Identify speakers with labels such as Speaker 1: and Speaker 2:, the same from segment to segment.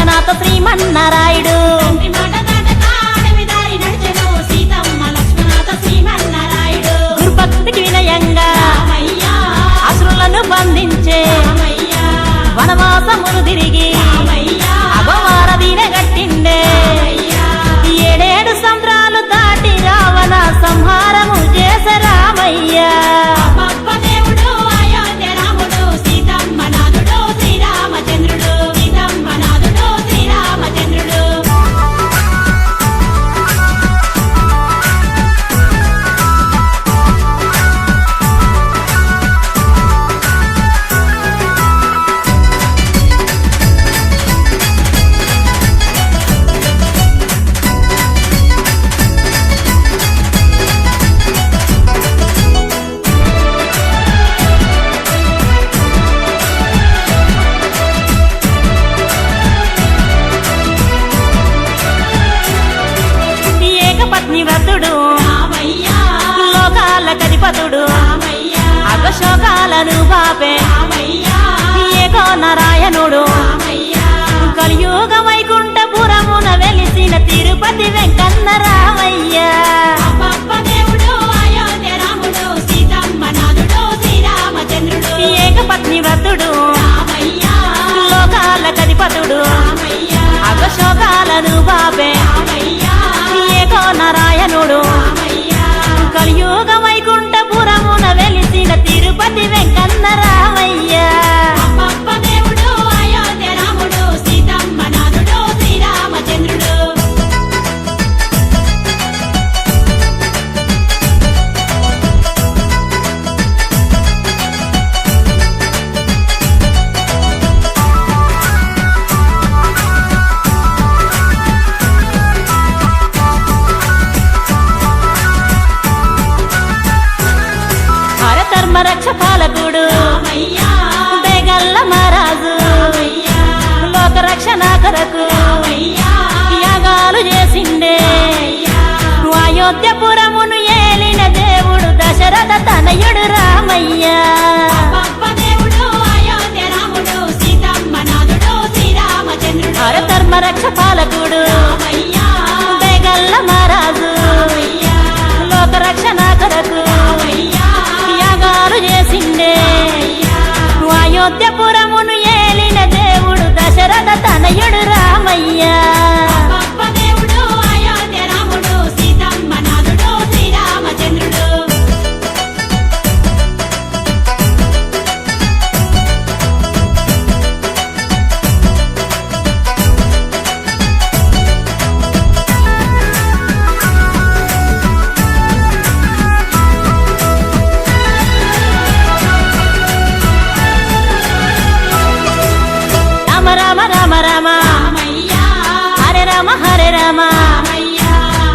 Speaker 1: లక్ష్మణాథ శ్రీమన్నారాయుడు గురుభక్తికి వినయంగా అసురులను బంధించే వనవాసమును తిరిగి అగవారదీన గట్టిండే ఏడేడు సంద్రాలు దాటి రావణ సంహారము చేసే రామయ్య వ్రతుడు లోకాల కధిపతుడు అగశోకాలను పాపే ఏకో నారాయణుడు కలియుగ వైకుంఠపురమున వెలిసిన తిరుపతి వెంకన్న రామయ్య ఏకపత్ని వ్రతుడు లోకాల కధిపతుడు అగశోకాలను పాపే ఏకో నారాయణుడు కలియుగ వైకుంఠపురమున వెలిసిన తిరుపతి వెంకన్న రామయ్య రక్ష పాలకుడు బేగల్ల మహారాజు లోక రక్షణ కొరకు యాగాలు చేసిండే అయోధ్యపురమును ఏలిన దేవుడు దశరథ తనయుడు రామయ్య ధర్మ రక్ష పాలకుడు బేగల్ల మహారాజు లోక రక్షణ కొరకు చేసిండే అయోధ్యపురమును ఏలిన దేవుడు దశరథ తనయుడు రామయ్య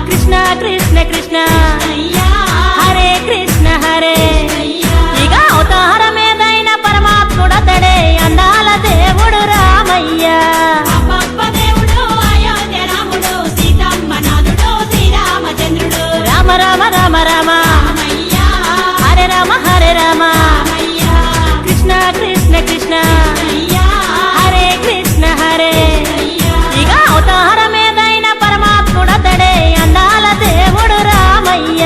Speaker 1: కృష్ణ కృష్ణ కృష్ణ హరే కృష్ణ హరే ఇక అవతారమేదైన పరమాత్ముడతడే అందాల దేవుడు రామయ్య రామ రామ రామ రామ హరే రామ హరే రామ కృష్ణ కృష్ణ కృష్ణ హరే కృష్ణ హరే ఇక అవతారమేదైన పరమాత్ముడతడే అందాల దేవుడు రామయ్య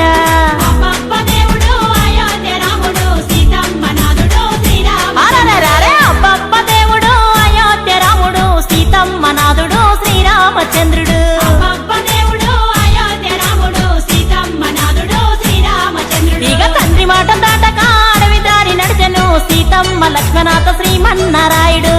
Speaker 1: అబ్బబ్బ దేవుడు అయోధ్య రాముడు సీతమ్మ నాథుడు శ్రీరామచంద్రుడు ఇక తండ్రి మాట దాటక అడవి దారి నడిచెను సీతమ్మ లక్ష్మణాథ శ్రీమన్నారాయుడు